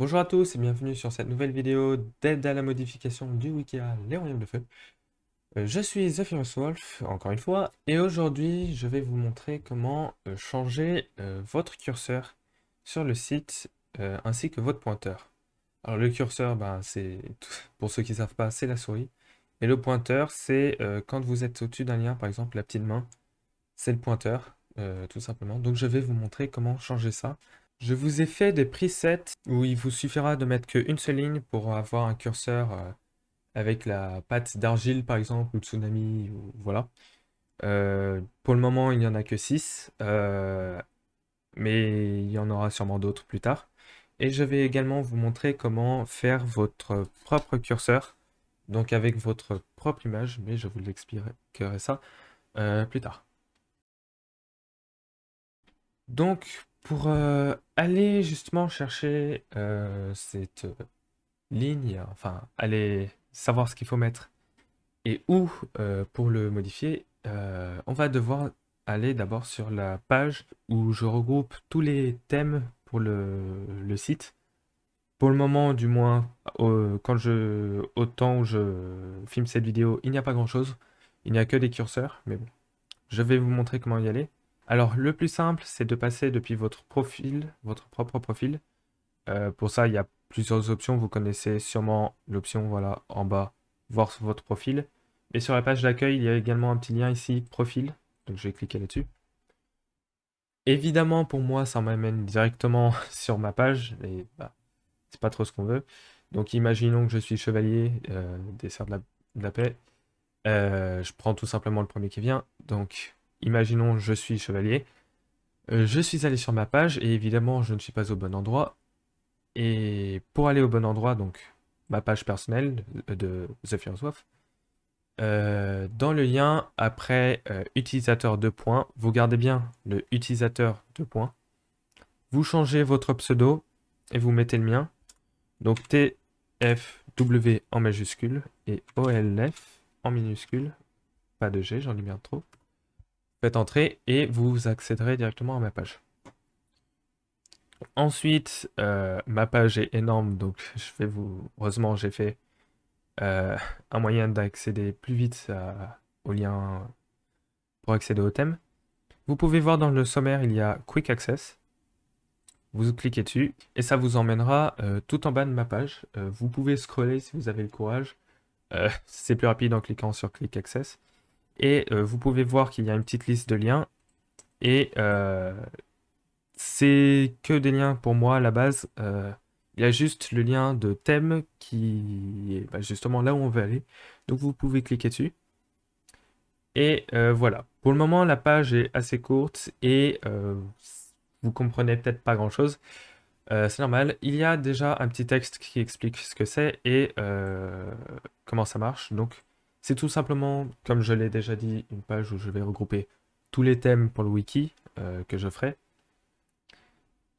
Bonjour à tous et bienvenue sur cette nouvelle vidéo d'aide à la modification du Wikia Les Royaumes de Feu. Je suis The Furious Wolf, encore une fois, et aujourd'hui je vais vous montrer comment changer votre curseur sur le site ainsi que votre pointeur. Alors le curseur, pour ceux qui ne savent pas, c'est la souris. Et le pointeur, c'est quand vous êtes au-dessus d'un lien, par exemple la petite main, c'est le pointeur, tout simplement. Donc je vais vous montrer comment changer ça. Je vous ai fait des presets où il vous suffira de mettre qu'une seule ligne pour avoir un curseur avec la patte d'argile par exemple, ou tsunami, ou voilà. Pour le moment, il n'y en a que 6, mais il y en aura sûrement d'autres plus tard. Et je vais également vous montrer comment faire votre propre curseur, donc avec votre propre image, mais je vous l'expliquerai ça plus tard. Donc, pour aller justement chercher cette ligne, enfin, aller savoir ce qu'il faut mettre et où pour le modifier, on va devoir aller d'abord sur la page où je regroupe tous les thèmes pour le site. Pour le moment, du moins, au temps où je filme cette vidéo, il n'y a pas grand-chose. Il n'y a que des curseurs, mais bon, je vais vous montrer comment y aller. Alors, le plus simple, c'est de passer depuis votre profil, votre propre profil. Pour ça, il y a plusieurs options. Vous connaissez sûrement l'option, voilà, en bas, voir sur votre profil. Et sur la page d'accueil, il y a également un petit lien ici, profil. Donc, je vais cliquer là-dessus. Évidemment, pour moi, ça m'amène directement sur ma page. Et bah, c'est pas trop ce qu'on veut. Donc, imaginons que je suis chevalier des Serfs de la Paix. Je prends tout simplement le premier qui vient. Donc, imaginons je suis chevalier. Je suis allé sur ma page et évidemment, je ne suis pas au bon endroit. Et pour aller au bon endroit, donc ma page personnelle de The Furious Wolf, dans le lien après utilisateur 2 points, vous gardez bien le utilisateur 2 points. Vous changez votre pseudo et vous mettez le mien. Donc TFW en majuscule et OLF en minuscule. Pas de G, j'en ai bien trop. Faites entrer et vous accéderez directement à ma page. Ensuite, ma page est énorme, donc heureusement, j'ai fait un moyen d'accéder plus vite au lien pour accéder au thème. Vous pouvez voir dans le sommaire, il y a Quick Access. Vous cliquez dessus et ça vous emmènera tout en bas de ma page. Vous pouvez scroller si vous avez le courage. C'est plus rapide en cliquant sur Quick Access. Et vous pouvez voir qu'il y a une petite liste de liens. Et c'est que des liens pour moi à la base. Il y a juste le lien de thème qui est justement là où on veut aller. Donc vous pouvez cliquer dessus. Et voilà. Pour le moment, la page est assez courte et vous comprenez peut-être pas grand-chose. C'est normal. Il y a déjà un petit texte qui explique ce que c'est et comment ça marche. Donc, c'est tout simplement, comme je l'ai déjà dit, une page où je vais regrouper tous les thèmes pour le wiki que je ferai.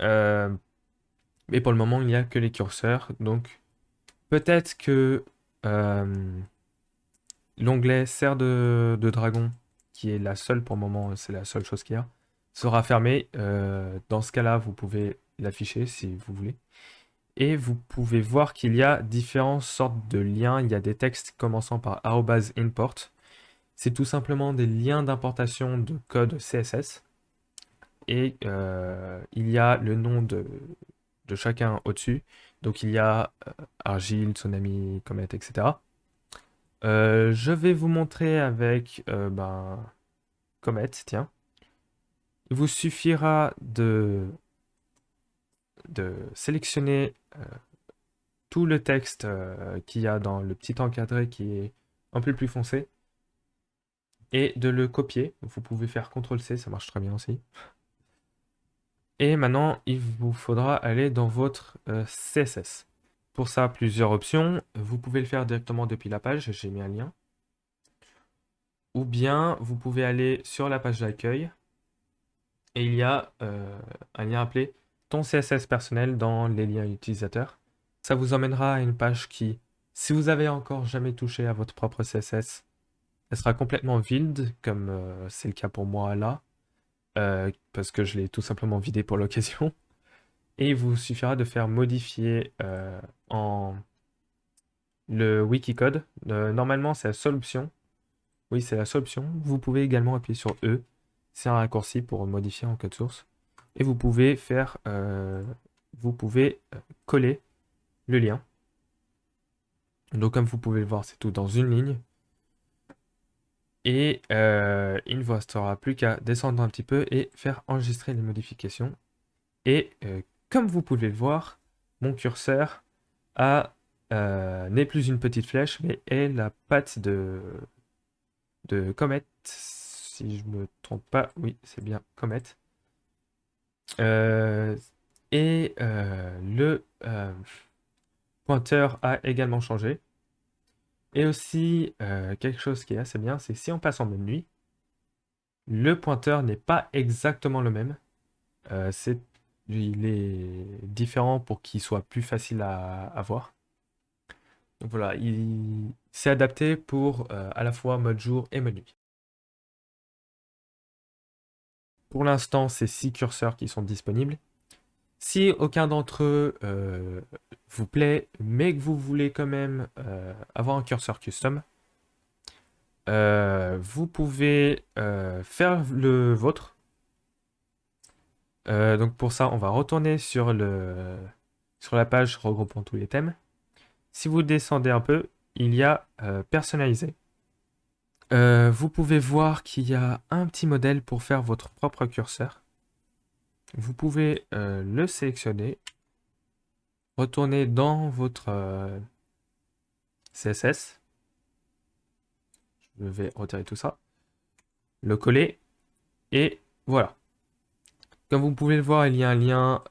Mais pour le moment, il n'y a que les curseurs. Donc, peut-être que l'onglet Serre de dragon, qui est la seule pour le moment, c'est la seule chose qu'il y a, sera fermé. Dans ce cas-là, vous pouvez l'afficher si vous voulez. Et vous pouvez voir qu'il y a différentes sortes de liens. Il y a des textes commençant par @import. C'est tout simplement des liens d'importation de code CSS. Et il y a le nom de chacun au-dessus. Donc il y a Argile, Tsunami, Comet, etc. Je vais vous montrer avec Comet, tiens. Il vous suffira de sélectionner tout le texte qu'il y a dans le petit encadré qui est un peu plus foncé et de le copier. Vous pouvez faire CTRL-C, ça marche très bien aussi. Et maintenant, il vous faudra aller dans votre CSS. Pour ça, plusieurs options. Vous pouvez le faire directement depuis la page, j'ai mis un lien. Ou bien, vous pouvez aller sur la page d'accueil et il y a un lien appelé ton CSS personnel dans les liens utilisateurs. Ça vous emmènera à une page qui, si vous avez encore jamais touché à votre propre CSS, elle sera complètement vide, comme c'est le cas pour moi là, parce que je l'ai tout simplement vidé pour l'occasion. et il vous suffira de faire modifier en le wikicode. Normalement, c'est la seule option. Oui, c'est la seule option. Vous pouvez également appuyer sur E. C'est un raccourci pour modifier en code source. Et vous pouvez coller le lien. Donc comme vous pouvez le voir, c'est tout dans une ligne. Et il ne vous restera plus qu'à descendre un petit peu et faire enregistrer les modifications. Et comme vous pouvez le voir, mon curseur n'est plus une petite flèche, mais est la patte de Comet. Si je me trompe pas, oui, c'est bien Comet. Euh, et le pointeur a également changé. Et aussi, quelque chose qui est assez bien, c'est si on passe en mode nuit, le pointeur n'est pas exactement le même. Il est différent pour qu'il soit plus facile à voir. Donc voilà, il s'est adapté pour à la fois mode jour et mode nuit. Pour l'instant, c'est 6 curseurs qui sont disponibles. Si aucun d'entre eux vous plaît, mais que vous voulez quand même avoir un curseur custom, vous pouvez faire le vôtre. Donc pour ça, on va retourner sur la page regroupant tous les thèmes. Si vous descendez un peu, il y a personnaliser. Vous pouvez voir qu'il y a un petit modèle pour faire votre propre curseur. Vous pouvez le sélectionner, retourner dans votre CSS. Je vais retirer tout ça, le coller, et voilà. Comme vous pouvez le voir, il y a un lien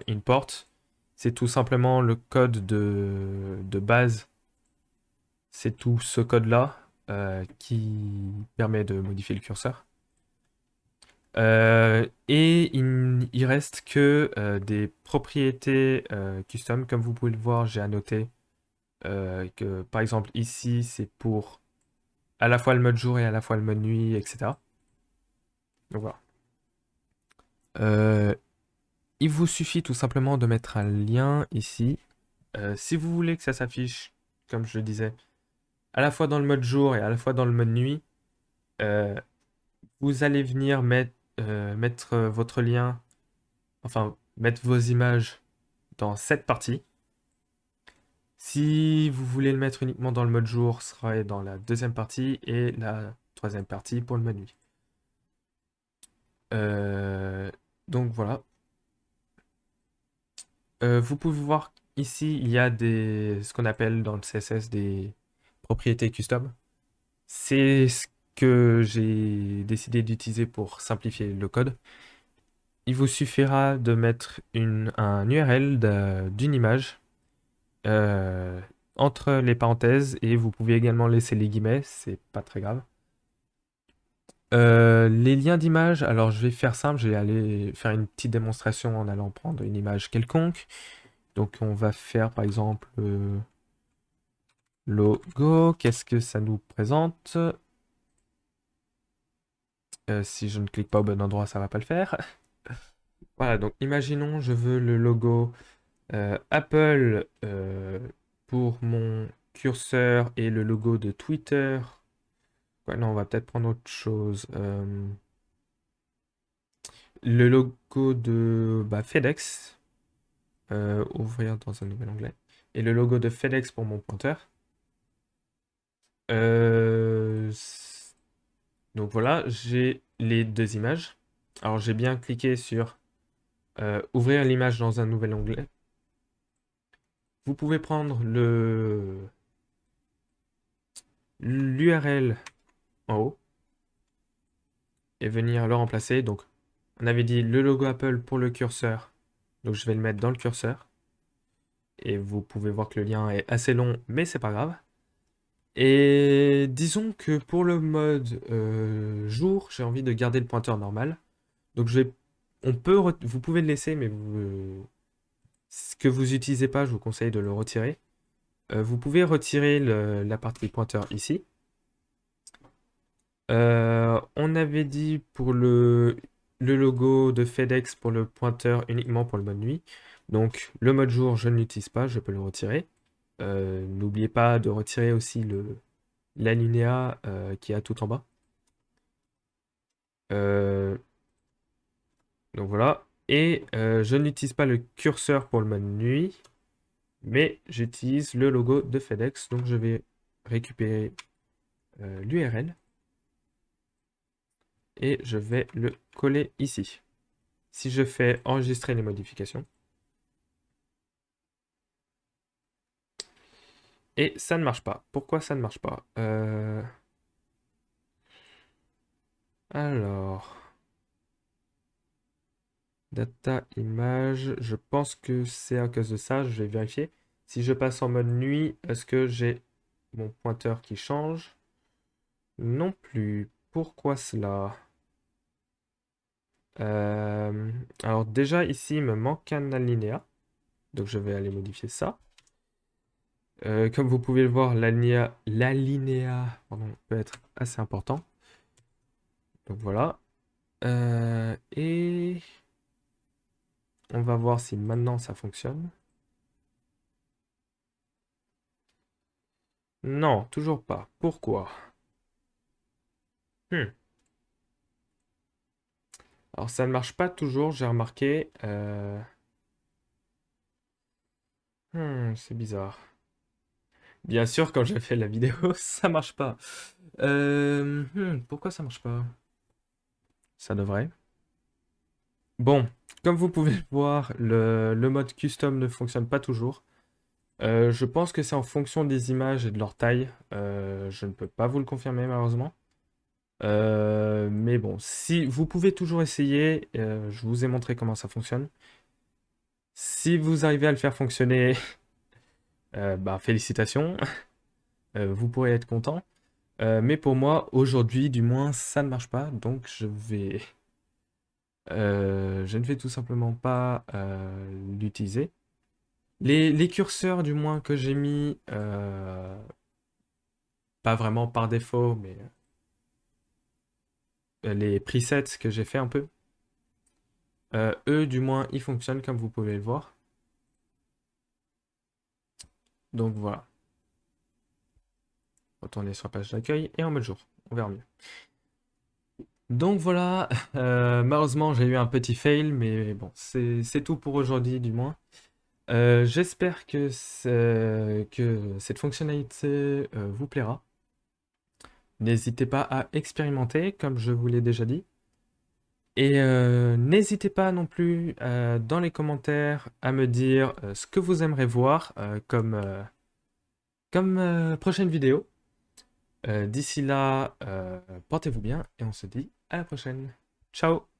import. C'est tout simplement le code de base. C'est tout ce code-là qui permet de modifier le curseur. Et il reste que des propriétés custom. Comme vous pouvez le voir, j'ai annoté que par exemple ici, c'est pour à la fois le mode jour et à la fois le mode nuit, etc. Donc voilà. Il vous suffit tout simplement de mettre un lien ici. Si vous voulez que ça s'affiche, comme je le disais, à la fois dans le mode jour et à la fois dans le mode nuit, euh, vous allez venir mettre votre lien, enfin mettre vos images dans cette partie. Si vous voulez le mettre uniquement dans le mode jour, ce sera dans la deuxième partie et la troisième partie pour le mode nuit. Donc voilà. Vous pouvez voir ici, il y a ce qu'on appelle dans le CSS des propriétés custom. C'est ce que j'ai décidé d'utiliser pour simplifier le code. Il vous suffira de mettre un URL d'une image entre les parenthèses et vous pouvez également laisser les guillemets, c'est pas très grave. Les liens d'image, alors je vais faire simple, je vais aller faire une petite démonstration en allant prendre une image quelconque. Donc on va faire par exemple logo, qu'est-ce que ça nous présente? Si je ne clique pas au bon endroit, ça va pas le faire. Voilà, donc imaginons je veux le logo Apple pour mon curseur et le logo de Twitter. Ouais, non, on va peut-être prendre autre chose. Le logo de FedEx. Ouvrir dans un nouvel onglet. Et le logo de FedEx pour mon pointeur. Donc voilà, j'ai les deux images. Alors j'ai bien cliqué sur ouvrir l'image dans un nouvel onglet. Vous pouvez prendre l'URL en haut et venir le remplacer. Donc on avait dit le logo Apple pour le curseur. Donc je vais le mettre dans le curseur. Et vous pouvez voir que le lien est assez long, mais c'est pas grave. Et disons que pour le mode jour, j'ai envie de garder le pointeur normal. Donc vous pouvez le laisser, mais ce que vous n'utilisez pas, je vous conseille de le retirer. Vous pouvez retirer la partie pointeur ici. On avait dit pour le logo de FedEx pour le pointeur uniquement pour le mode nuit. Donc le mode jour, je ne l'utilise pas, je peux le retirer. N'oubliez pas de retirer aussi l'alinéa qui est tout en bas. Euh, donc voilà. Et je n'utilise pas le curseur pour le mode nuit, mais j'utilise le logo de FedEx. Donc je vais récupérer l'URL et je vais le coller ici. Si je fais enregistrer les modifications, et ça ne marche pas. Pourquoi ça ne marche pas? Alors, data image, je pense que c'est à cause de ça, je vais vérifier. Si je passe en mode nuit, est-ce que j'ai mon pointeur qui change? Non plus. Pourquoi cela? Alors déjà ici, il me manque un alinéa, donc je vais aller modifier ça. Comme vous pouvez le voir, l'alinéa pardon, peut être assez important. Donc voilà. Et on va voir si maintenant ça fonctionne. Non, toujours pas. Pourquoi? Hmm. Alors ça ne marche pas toujours, j'ai remarqué. C'est bizarre. Bien sûr, quand je fais la vidéo, ça marche pas. Pourquoi ça marche pas? Ça devrait. Bon, comme vous pouvez le voir, le mode custom ne fonctionne pas toujours. Je pense que c'est en fonction des images et de leur taille. Je ne peux pas vous le confirmer malheureusement. Mais bon, si vous pouvez toujours essayer, je vous ai montré comment ça fonctionne. Si vous arrivez à le faire fonctionner, bah, félicitations, vous pourrez être content. Mais pour moi, aujourd'hui, du moins, ça ne marche pas, donc je ne vais tout simplement pas l'utiliser. Les curseurs, du moins, que j'ai mis, pas vraiment par défaut, mais les presets que j'ai fait un peu, eux, du moins, ils fonctionnent comme vous pouvez le voir. Donc voilà. Retourner sur la page d'accueil et en mode jour. On verra mieux. Donc voilà, malheureusement j'ai eu un petit fail, mais bon, c'est tout pour aujourd'hui du moins. J'espère que cette fonctionnalité vous plaira. N'hésitez pas à expérimenter, comme je vous l'ai déjà dit. Et n'hésitez pas non plus dans les commentaires à me dire ce que vous aimeriez voir comme prochaine vidéo. D'ici là, portez-vous bien et on se dit à la prochaine. Ciao!